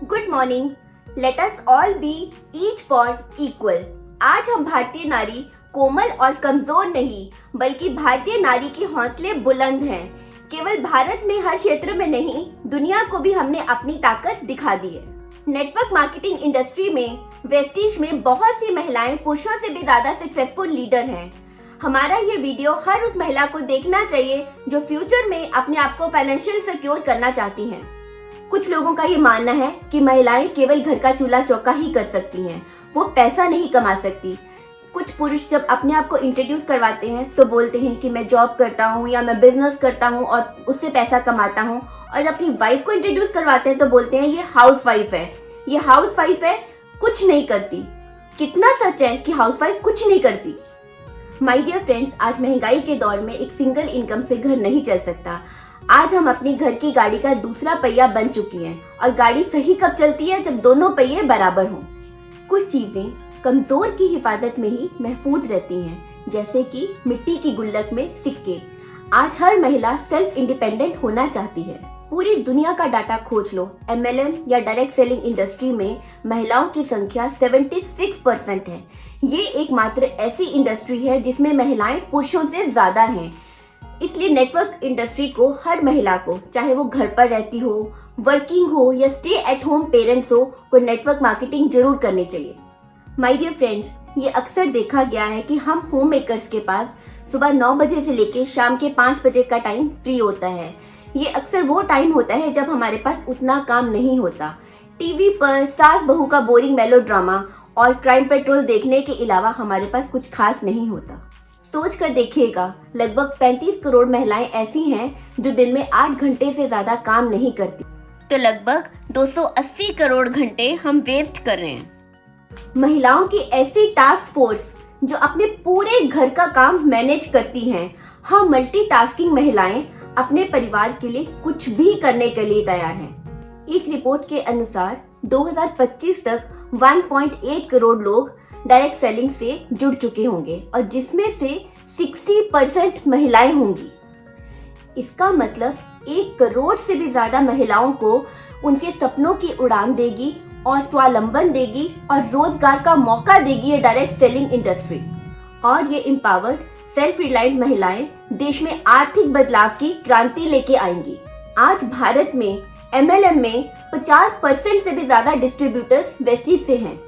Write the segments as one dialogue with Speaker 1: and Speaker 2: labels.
Speaker 1: Good morning. Let us all B each for equal. आज हम भारतीय नारी कोमल और कमजोर नहीं, बल्कि भारतीय नारी के हौसले बुलंद हैं। केवल भारत में हर क्षेत्र में नहीं, दुनिया को भी हमने अपनी ताकत दिखा दी है। नेटवर्क मार्केटिंग इंडस्ट्री में वेस्टीज में बहुत सी महिलाएं पुरुषों से भी ज्यादा सक्सेसफुल लीडर हैं। हमारा ये वीडियो हर उस महिला को देखना चाहिए जो फ्यूचर में अपने आप को फाइनेंशियल सिक्योर करना चाहती हैं। कुछ लोगों का ये मानना है कि महिलाएं केवल घर का चूल्हा चौका ही कर सकती हैं, वो पैसा नहीं कमा सकती। कुछ पुरुष जब अपने आप को इंट्रोड्यूस करवाते हैं तो बोलते हैं कि मैं जॉब करता हूँ या मैं बिजनेस करता हूँ और उससे पैसा कमाता हूँ, और जब अपनी वाइफ को इंट्रोड्यूस करवाते हैं तो बोलते हैं ये हाउस वाइफ है, ये हाउस वाइफ है, कुछ नहीं करती। कितना सच है कि हाउस वाइफ कुछ नहीं करती? माय डियर फ्रेंड्स, आज महंगाई के दौर में एक सिंगल इनकम से घर नहीं चल सकता। आज हम अपनी घर की गाड़ी का दूसरा पहिया बन चुकी हैं, और गाड़ी सही कब चलती है? जब दोनों पहिए बराबर हों। कुछ चीजें कमजोर की हिफाजत में ही महफूज रहती हैं, जैसे कि मिट्टी की गुल्लक में सिक्के। आज हर महिला सेल्फ इंडिपेंडेंट होना चाहती है। पूरी दुनिया का डाटा खोज लो, MLM या डायरेक्ट सेलिंग इंडस्ट्री में महिलाओं की संख्या 76% है। ये एकमात्र ऐसी इंडस्ट्री है जिसमें महिलाएं पुरुषों से ज्यादा हैं। इसलिए नेटवर्क इंडस्ट्री को हर महिला को, चाहे वो घर पर रहती हो, वर्किंग हो या स्टे एट होम पेरेंट्स हो, को नेटवर्क मार्केटिंग जरूर करनी चाहिए। माय डियर फ्रेंड्स, ये अक्सर देखा गया है कि हम होम मेकर्स के पास सुबह 9 बजे से लेकर शाम के 5 बजे का टाइम फ्री होता है। ये अक्सर वो टाइम होता है जब हमारे पास उतना काम नहीं होता। टीवी पर सास बहू का बोरिंग मेलोड्रामा और क्राइम पेट्रोल देखने के अलावा हमारे पास कुछ खास नहीं होता। सोच कर देखिएगा, लगभग 35 करोड़ महिलाएं ऐसी हैं जो दिन में 8 घंटे से ज्यादा काम नहीं करती, तो लगभग 280 करोड़ घंटे हम वेस्ट कर रहे हैं। महिलाओं की ऐसी टास्क फोर्स जो अपने पूरे घर का काम मैनेज करती हैं। हम मल्टीटास्किंग महिलाएं अपने परिवार के लिए कुछ भी करने के लिए तैयार हैं। एक रिपोर्ट के अनुसार 2025 तक 1.8 करोड़ लोग डायरेक्ट सेलिंग से जुड़ चुके होंगे, और जिसमें से 60% महिलाएं होंगी। इसका मतलब 1 करोड़ से भी ज्यादा महिलाओं को उनके सपनों की उड़ान देगी और स्वावलंबन देगी और रोजगार का मौका देगी ये डायरेक्ट सेलिंग इंडस्ट्री। और ये एम्पावर्ड सेल्फ रिलायंट महिलाएं देश में आर्थिक बदलाव की क्रांति लेके आएंगी। आज भारत में MLM में 50% से भी ज्यादा डिस्ट्रीब्यूटर्स वेस्टीज से हैं।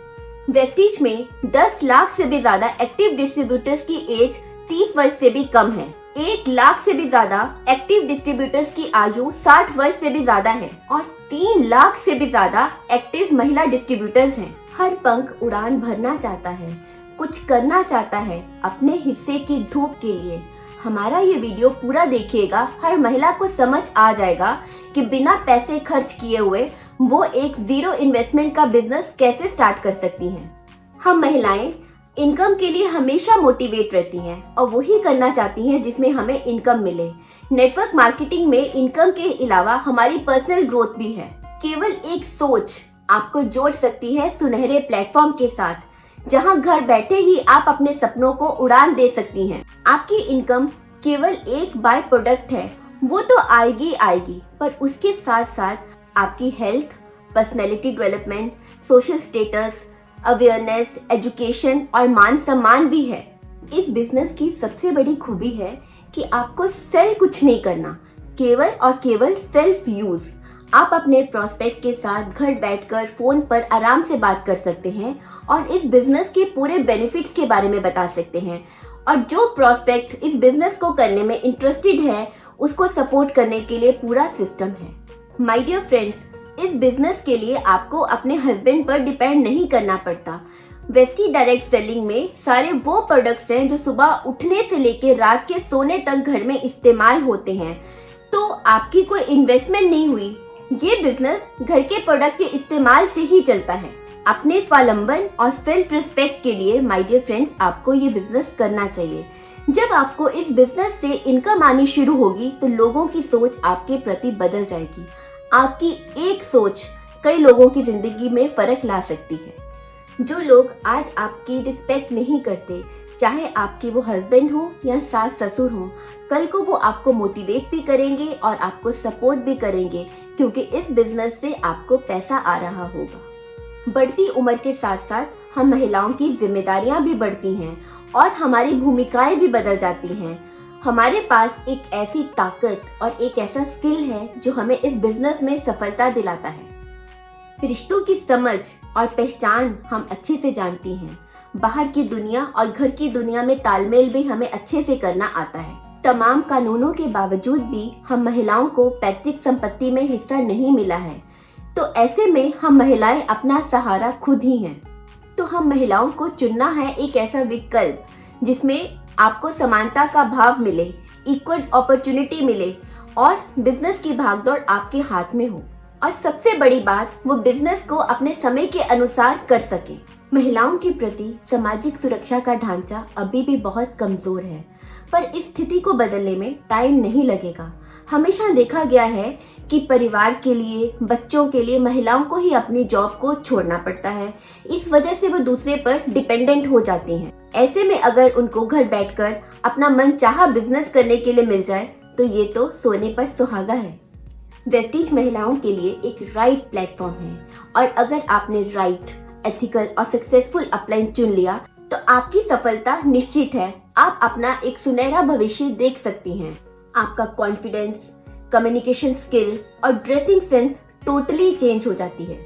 Speaker 1: वेस्टीज में 10 लाख से भी ज्यादा एक्टिव डिस्ट्रीब्यूटर्स की एज 30 वर्ष से भी कम है। 1 लाख से भी ज्यादा एक्टिव डिस्ट्रीब्यूटर्स की आयु 60 वर्ष से भी ज्यादा है, और 3 लाख से भी ज्यादा एक्टिव महिला डिस्ट्रीब्यूटर्स हैं। हर पंख उड़ान भरना चाहता है, कुछ करना चाहता है अपने हिस्से की धूप के लिए। हमारा ये वीडियो पूरा देखिएगा, हर महिला को समझ आ जाएगा कि बिना पैसे खर्च किए हुए वो एक जीरो इन्वेस्टमेंट का बिजनेस कैसे स्टार्ट कर सकती हैं। हम महिलाएं इनकम के लिए हमेशा मोटिवेट रहती हैं और वही करना चाहती हैं जिसमें हमें इनकम मिले। नेटवर्क मार्केटिंग में इनकम के अलावा हमारी पर्सनल ग्रोथ भी है। केवल एक सोच आपको जोड़ सकती है सुनहरे प्लेटफॉर्म के साथ, जहां घर बैठे ही आप अपने सपनों को उड़ान दे सकती हैं। आपकी इनकम केवल एक बाय प्रोडक्ट है, वो तो आएगी आएगी, पर उसके साथ साथ आपकी health, personality development, social status, awareness, education और मान सम्मान भी है। इस बिजनेस की सबसे बड़ी खूबी है कि आपको सेल कुछ नहीं करना, केवल और केवल सेल्फ यूज। आप अपने प्रोस्पेक्ट के साथ घर बैठकर फोन पर आराम से बात कर सकते हैं और इस बिजनेस के पूरे बेनिफिट्स के बारे में बता सकते हैं, और जो प्रोस्पेक्ट इस बिजनेस को करने में इंटरेस्टेड है उसको सपोर्ट करने के लिए पूरा सिस्टम है। माय डियर फ्रेंड्स, इस बिजनेस के लिए आपको अपने हस्बैंड पर डिपेंड नहीं करना पड़ता। वेस्टी डायरेक्ट सेलिंग में सारे वो प्रोडक्ट्स हैं जो सुबह उठने से लेकर रात के सोने तक घर में इस्तेमाल होते हैं, तो आपकी कोई इन्वेस्टमेंट नहीं हुई। ये बिजनेस घर के प्रोडक्ट के इस्तेमाल से ही चलता है। अपने स्वावलंबन और सेल्फ रिस्पेक्ट के लिए माय डियर फ्रेंड्स, आपको ये बिजनेस करना चाहिए। जब आपको इस बिजनेस से इनकम आनी शुरू होगी तो लोगों की सोच आपके प्रति बदल जाएगी। आपकी एक सोच कई लोगों की जिंदगी में फर्क ला सकती है। जो लोग आज आपकी रिस्पेक्ट नहीं करते, चाहे आपके वो हस्बैंड हो या सास ससुर हो, कल को वो आपको मोटिवेट भी करेंगे और आपको सपोर्ट भी करेंगे, क्योंकि इस बिजनेस से आपको पैसा आ रहा होगा। बढ़ती उम्र के साथ साथ हम महिलाओं की जिम्मेदारियां भी बढ़ती हैं और हमारी भूमिकाएं भी बदल जाती हैं। हमारे पास एक ऐसी ताकत और एक ऐसा स्किल है जो हमें इस बिजनेस में सफलता दिलाता है। रिश्तों की समझ और पहचान हम अच्छे से जानती हैं। बाहर की दुनिया और घर की दुनिया में तालमेल भी हमें अच्छे से करना आता है। तमाम कानूनों के बावजूद भी हम महिलाओं को पैतृक संपत्ति में हिस्सा नहीं मिला है, तो ऐसे में हम महिलाएं अपना सहारा खुद ही हैं। तो हम महिलाओं को चुनना है एक ऐसा विकल्प जिसमें आपको समानता का भाव मिले, इक्वल अपॉर्चुनिटी मिले और बिजनेस की भागदौड़ आपके हाथ में हो। और सबसे बड़ी बात, वो बिजनेस को अपने समय के अनुसार कर सके। महिलाओं के प्रति सामाजिक सुरक्षा का ढांचा अभी भी बहुत कमजोर है, पर इस स्थिति को बदलने में टाइम नहीं लगेगा। हमेशा देखा गया है कि परिवार के लिए, बच्चों के लिए महिलाओं को ही अपनी जॉब को छोड़ना पड़ता है। इस वजह से वो दूसरे पर डिपेंडेंट हो जाती हैं। ऐसे में अगर उनको घर बैठकर अपना मनचाहा बिजनेस करने के लिए मिल जाए तो ये तो सोने पर सुहागा है। वेस्टीज महिलाओं के लिए एक राइट प्लेटफॉर्म है और अगर आपने राइट, एथिकल और सक्सेसफुल अपलाइन चुन लिया तो आपकी सफलता निश्चित है। आप अपना एक सुनहरा भविष्य देख सकती हैं। आपका कॉन्फिडेंस, कम्युनिकेशन स्किल और ड्रेसिंग सेंस टोटली चेंज हो जाती है।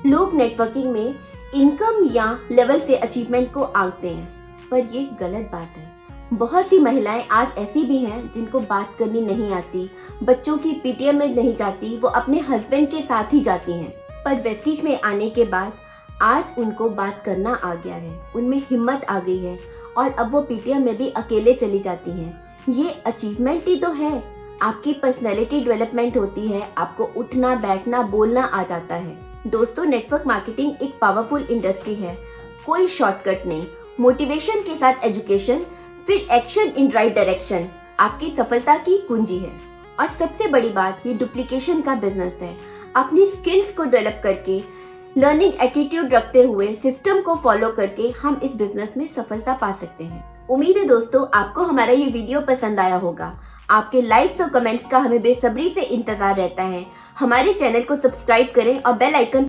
Speaker 1: लोग नेटवर्किंग में इनकम या लेवल से अचीवमेंट को आंकते हैं, पर ये गलत बात है। बहुत सी महिलाएं आज ऐसी भी हैं जिनको बात करनी नहीं आती, बच्चों की पीटीएम में नहीं जाती, वो अपने हस्बैंड के साथ ही जाती हैं। पर वेस्टीज में आने के बाद आज उनको बात करना आ गया है, उनमें हिम्मत आ गई है और अब वो पीटीएम में भी अकेले चली जाती हैं। ये अचीवमेंट ही तो है। आपकी पर्सनैलिटी डेवलपमेंट होती है, आपको उठना, बैठना, बोलना आ जाता है। दोस्तों, नेटवर्क मार्केटिंग एक पावरफुल इंडस्ट्री है। कोई शॉर्टकट नहीं। मोटिवेशन के साथ एजुकेशन, फिर एक्शन इन राइट डायरेक्शन आपकी सफलता की कुंजी है। और सबसे बड़ी बात, ये डुप्लीकेशन का बिजनेस है। अपनी स्किल्स को डेवलप करके, लर्निंग एटीट्यूड रखते हुए, सिस्टम को फॉलो करके हम इस बिजनेस में सफलता पा सकते हैं। उम्मीद है दोस्तों आपको हमारा ये वीडियो पसंद आया होगा। आपके लाइक्स और कमेंट्स का हमें बेसब्री से इंतजार रहता है। हमारे चैनल को सब्सक्राइब करें और बेल आइकन